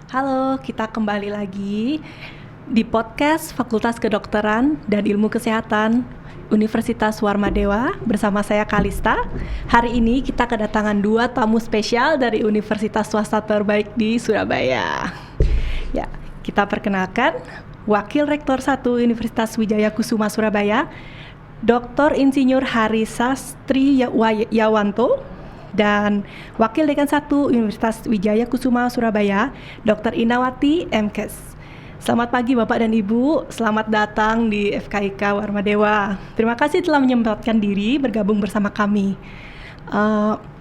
Halo, kita kembali lagi di podcast Fakultas Kedokteran dan Ilmu Kesehatan Universitas Warmadewa bersama saya Kalista. Hari ini kita kedatangan 2 tamu spesial dari universitas swasta terbaik di Surabaya. Ya, kita perkenalkan Wakil Rektor 1 Universitas Wijaya Kusuma Surabaya, Dr. Insinyur Hari Sastri Yawanto, dan Wakil Dekan 1 Universitas Wijaya Kusuma Surabaya, Dr. Inawati MKes. Selamat pagi Bapak dan Ibu, selamat datang di FKIK Warmadewa. Terima kasih telah menyempatkan diri bergabung bersama kami.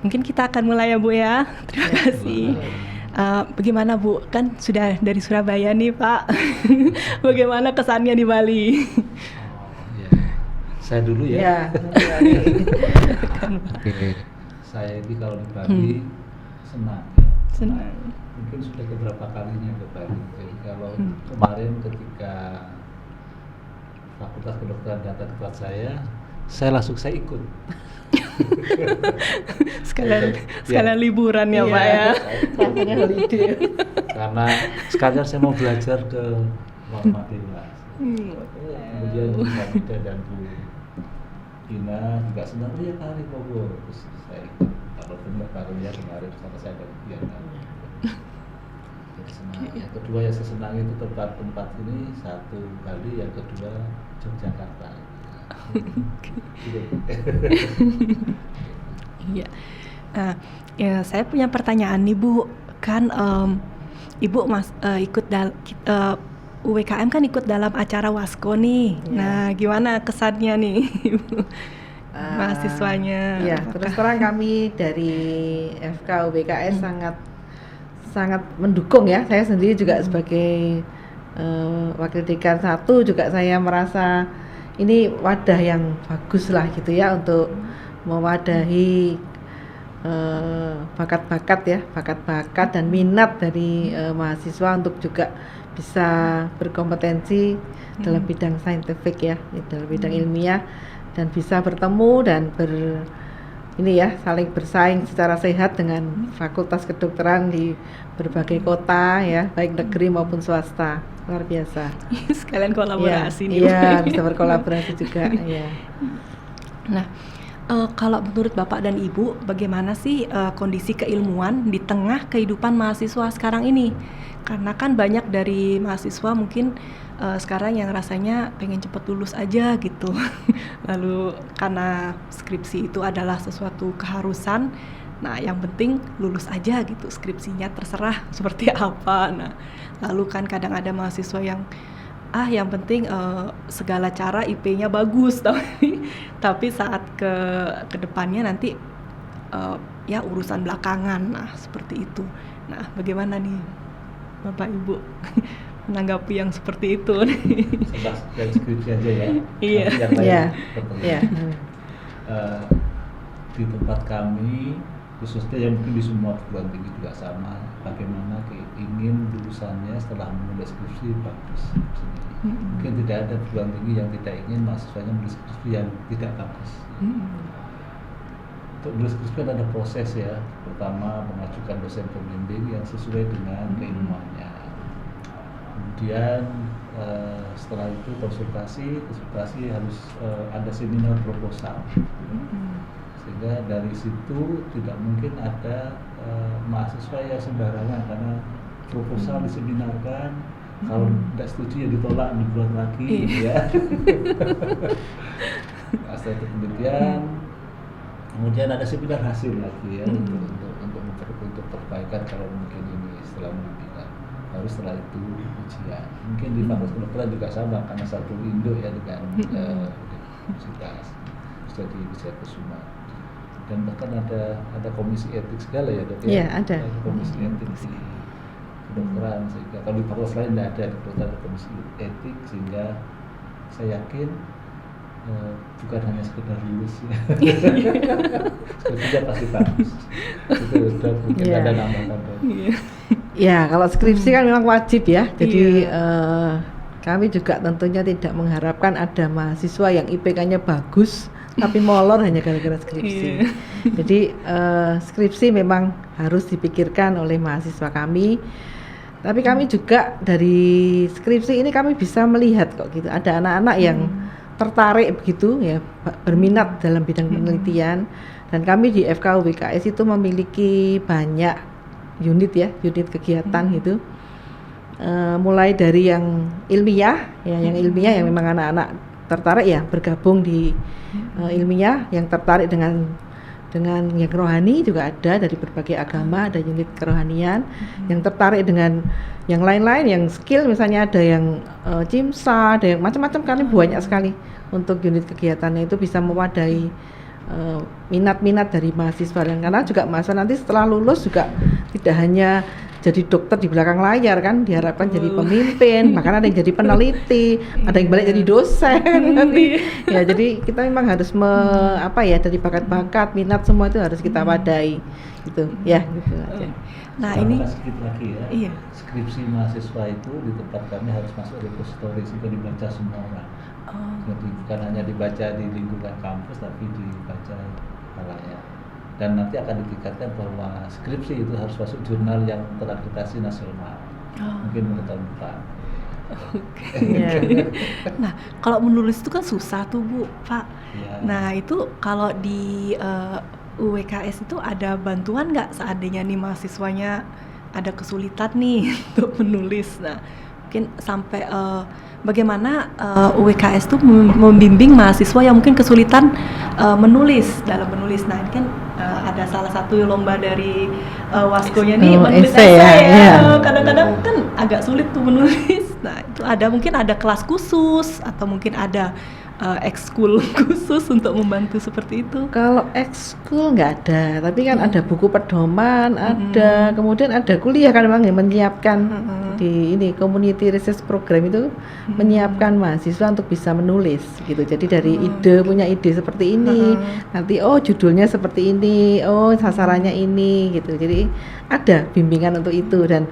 Mungkin kita akan mulai ya Bu ya. Terima kasih. Bagaimana Bu, kan sudah dari Surabaya nih Pak. Bagaimana kesannya di Bali? Saya dulu ya. Oke. Saya ini kalau di Bali senang. Mungkin sudah beberapa kalinya ke Bali. Jadi kalau kemarin ketika Fakultas Kedokteran datang ke tempat saya langsung ikut. sekalian liburan ya Pak ya. Rasanya holiday. Karena sekalian saya mau belajar ke Warmadewa. Kemudian Bu Hamida dan Bu Ina juga senang, ya kali Bobo. Terus saya ikut, walaupun nggak karunya kemarin sama saya ada kegiatan. Jadi senang. Yang kedua yang saya senang itu tempat-tempat ini, satu Bali, yang kedua Yogyakarta. Iya. Ya, saya punya pertanyaan nih Bu. Kan Ibu ikut UWKM kan ikut dalam acara Wasko nih. Yeah. Nah, gimana kesannya nih Ibu? Mahasiswanya? Ya, terus terang kami dari FK UWKS sangat mendukung ya. Saya sendiri juga sebagai Wakil Dekan 1 juga saya merasa ini wadah yang bagus lah gitu ya untuk mewadahi bakat-bakat dan minat dari mahasiswa untuk juga bisa berkompetensi dalam bidang saintifik ya, dalam bidang ilmiah, dan bisa bertemu dan saling bersaing secara sehat dengan fakultas kedokteran di berbagai kota ya, baik negeri maupun swasta. Luar biasa. Sekalian kolaborasi nih. Iya, bisa berkolaborasi juga ya. Nah, kalau menurut Bapak dan Ibu, bagaimana sih kondisi keilmuan di tengah kehidupan mahasiswa sekarang ini? Karena kan banyak dari mahasiswa mungkin sekarang yang rasanya pengen cepet lulus aja gitu. Lalu karena skripsi itu adalah sesuatu keharusan, nah yang penting lulus aja gitu, skripsinya terserah seperti apa. Nah, lalu kan kadang ada mahasiswa yang yang penting segala cara IP-nya bagus, tapi saat ke depannya nanti ya urusan belakangan. Nah, seperti itu. Nah, bagaimana nih Bapak Ibu menanggapi yang seperti itu? Sebelas dan skripsi aja ya. Iya. Yang lain Iya. Di tempat kami, khususnya yang mungkin di semua perguruan tinggi juga sama, bagaimana ingin lulusannya setelah menulis skripsi bagus. Mungkin tidak ada perguruan tinggi yang tidak ingin mahasiswanya menulis skripsi yang tidak bagus. Untuk menulis skripsi ada proses ya. Pertama mengajukan dosen pembimbing yang sesuai dengan keilmuannya. Kemudian setelah itu konsultasi harus ada seminar proposal. Sehingga dari situ tidak mungkin ada mahasiswa yang sembarangan, karena proposal diseminarkan, kalau tidak setuju ya ditolak, dibuat lagi ya. Setelah itu kemudian ada seminar hasil lagi ya, untuk perbaikan kalau mungkin ini setelah pendidikan. Baru setelah itu ujian. Mungkin di Fakultas Kedokteran juga sama, karena satu Indo ya dengan universitas sudah di Wijaya Kusuma. Dan bahkan ada komisi etik segala ya Dok ya. Iya, ada. Komisi etik di kedokteran, sehingga kalau di fakultas lain tidak ada, di kedokteran ada komisi etik, sehingga saya yakin bukan hanya sekedar lulus ya. Skripsinya pasti bagus. Itu udah mungkin ada nambahkan. Ya, kalau skripsi kan memang wajib ya. Jadi kami juga tentunya tidak mengharapkan ada mahasiswa yang IPK-nya bagus tapi molor hanya gara-gara skripsi. Jadi skripsi memang harus dipikirkan oleh mahasiswa kami. Tapi kami juga dari skripsi ini kami bisa melihat kok gitu. Ada anak-anak yang tertarik begitu ya, berminat dalam bidang penelitian. Dan kami di FKU WKS itu memiliki banyak unit ya, unit kegiatan gitu. Mulai dari yang ilmiah ya, yang ilmiah yang memang anak-anak tertarik ya bergabung di ilmiah, yang tertarik dengan yang rohani juga ada, dari berbagai agama ada unit kerohanian, yang tertarik dengan yang lain-lain, yang skill misalnya ada yang CIMSA, ada yang macam-macam, kami banyak sekali untuk unit kegiatannya itu bisa mewadai minat-minat dari mahasiswa. Dan karena juga mahasiswa nanti setelah lulus juga tidak hanya jadi dokter di belakang layar kan, diharapkan jadi pemimpin, bahkan ada yang jadi peneliti, ada yang balik jadi dosen nanti. Ya jadi kita memang harus dari bakat-bakat, minat semua itu harus kita wadai gitu. Ya, gitu aja. Nah, ini sedikit lagi ya. Iya. Skripsi mahasiswa itu di tempat kami harus masuk repository sehingga dibaca semua orang. Jadi bukan hanya dibaca di lingkungan kampus tapi dibaca halayak. Dan nanti akan ditingkatkan bahwa skripsi itu harus masuk jurnal yang terakreditasi nasional. Mungkin mulai tahun depan. Nah, kalau menulis itu kan susah tuh Bu, Pak. Ya. Nah, itu kalau di UWKS itu ada bantuan nggak seandainya nih mahasiswanya ada kesulitan nih untuk menulis? Nah, mungkin sampai bagaimana UWKS itu membimbing mahasiswa yang mungkin kesulitan dalam menulis. Nah, ini kan ada salah satu lomba dari Waskonya nih menulis esai ya. Kadang-kadang kan agak sulit tuh menulis. Nah, itu mungkin ada kelas khusus atau mungkin ada ekskul khusus untuk membantu seperti itu. Kalau ekskul nggak ada, tapi kan ada buku pedoman, ada kemudian ada kuliah kan memang yang menyiapkan di ini community research program itu menyiapkan mahasiswa untuk bisa menulis gitu. Jadi dari punya ide seperti ini, nanti judulnya seperti ini, sasarannya ini gitu. Jadi ada bimbingan untuk itu. Dan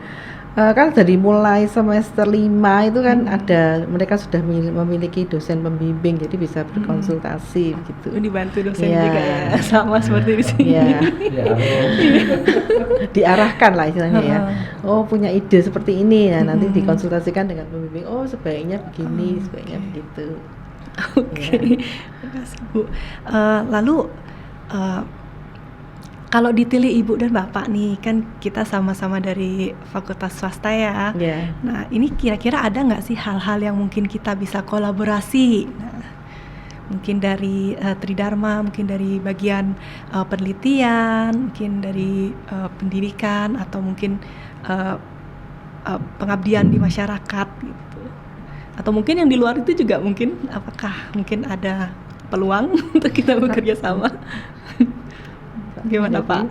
kan dari mulai semester 5 itu kan ada, mereka sudah memiliki dosen pembimbing, jadi bisa berkonsultasi gitu. Dibantu dosen juga ya, sama seperti di sini. Ya. Diarahkan lah istilahnya ya. Punya ide seperti ini, nanti dikonsultasikan dengan pembimbing. Sebaiknya begini, sebaiknya begitu. Oke. Terima kasih Bu. Lalu kalau dipilih Ibu dan Bapak nih, kan kita sama-sama dari fakultas swasta ya. Yeah. Nah, ini kira-kira ada nggak sih hal-hal yang mungkin kita bisa kolaborasi? Nah, mungkin dari Tridharma, mungkin dari bagian penelitian, mungkin dari pendidikan, atau mungkin pengabdian di masyarakat gitu. Atau mungkin yang di luar itu juga mungkin, apakah mungkin ada peluang untuk kita bekerja sama? Gimana Pak?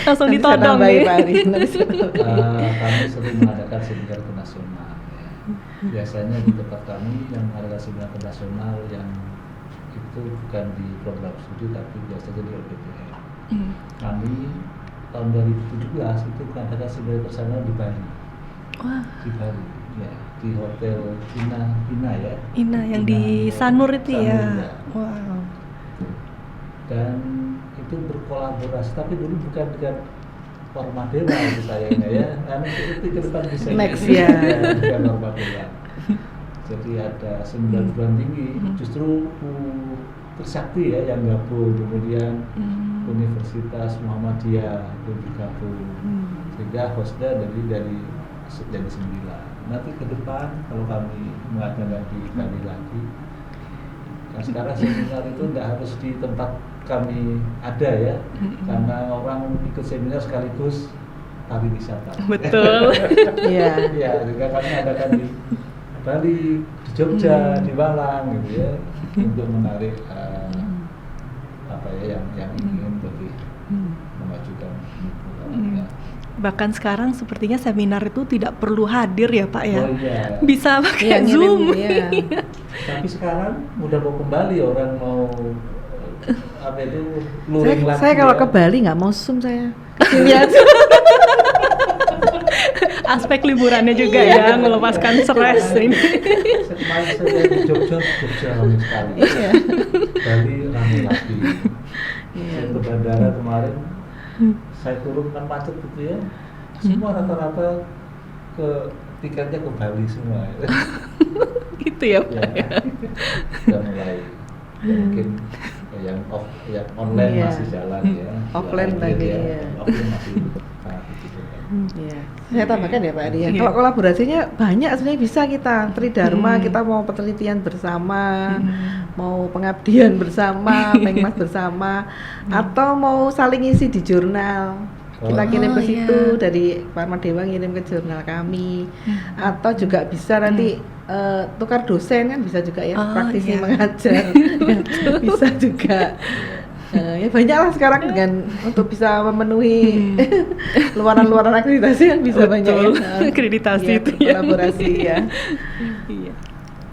Langsung ditodong nih. Kami sering mengadakan seminar internasional. Biasanya di tempat kami yang mengadakan seminar internasional yang itu bukan di program studi tapi biasanya di LPTN. Kami tahun 2017 itu mengadakan seminar internasional di Bali. Wah. Di Bali, ya, di hotel Ina ya. Ina yang di Sanur itu ya. Wow. Dan itu berkolaborasi, tapi dulu bukan dengan Warma Dewa itu sayangnya ya. Itu ke depan bisa next ya. Dengan Warma Dewa. Jadi ada 9 perguruan tinggi, justru Trisakti ya yang gabung, kemudian Universitas Muhammadiyah itu bergabung, sehingga hostnya jadi 9. Nanti ke depan kalau kami mengadakan di Bali lagi, nah sekarang seminar itu tidak harus di tempat kami ada ya, karena orang ikut seminar sekaligus pariwisata. Betul. Iya. Ya, juga kami adakan di Bali, di Jogja, di Malang gitu ya, untuk menarik yang ingin lebih memajukan. Bahkan sekarang sepertinya seminar itu tidak perlu hadir ya Pak ya. Iya. Bisa pakai Zoom. Iya. Tapi sekarang udah mau kembali, orang mau luring lagi. Saya kalau ke Bali nggak mau Zoom saya. Aspek liburannya juga ya, melepaskan stres ini. Kemarin saya di Jogja ramai sekali. Iya. Bali ramai lagi. Saya ke bandara kemarin, saya turun kan macet gitu ya. Semua rata-rata tiketnya ke Bali semua. Gitu ya Pak. Ya, udah mulai. Ya, mungkin yang online Iya. masih jalan ya. Offline Yang lagi, ya. ya. Offline masih sangat kecil. Iya. Saya tambahkan ya Pak Adi ya. Iya. Kalau kolaborasinya banyak sebenarnya bisa kita tridharma, Hmm. kita mau penelitian bersama, mau pengabdian bersama, pengmas bersama, atau mau saling isi di jurnal. Kita Oh. kirim ke Oh, situ iya. dari Warma Dewa ngirim ke jurnal kami, atau juga bisa nanti tukar dosen kan bisa juga ya, Oh, praktisi iya. mengajar bisa juga. Ya banyak lah sekarang dengan untuk bisa memenuhi luaran-luaran akreditasi kan bisa Betul. banyak ya. Akreditasi Iya, itu ya. kolaborasi ya. Iya.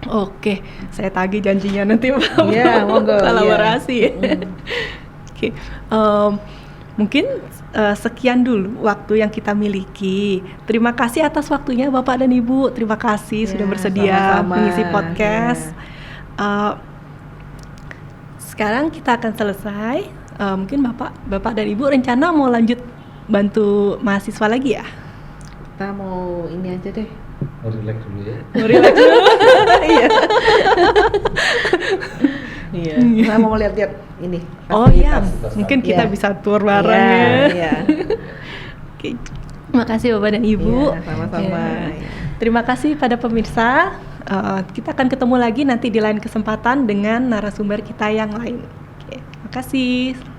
Oke, saya tagih janjinya nanti Pak. Iya, monggo, Kolaborasi. iya. Oke, mungkin sekian dulu waktu yang kita miliki. Terima kasih atas waktunya Bapak dan Ibu. Terima kasih Ya, sudah bersedia sama-sama. mengisi podcast. Ya. Sekarang kita akan selesai. Mungkin Bapak dan Ibu rencana mau lanjut bantu mahasiswa lagi ya? Kita mau ini aja deh. Mau relax dulu ya. Mau relax dulu? Iya. Iya. Kita mau lihat-lihat ini. Oh iya, fasilitas. mungkin kita Iya. bisa tour bareng Iya, ya. iya. Oke, terima kasih Bapak dan Ibu. Iya, sama-sama. Ya. Terima kasih pada pemirsa. Kita akan ketemu lagi nanti di lain kesempatan dengan narasumber kita yang lain. Oke, terima kasih.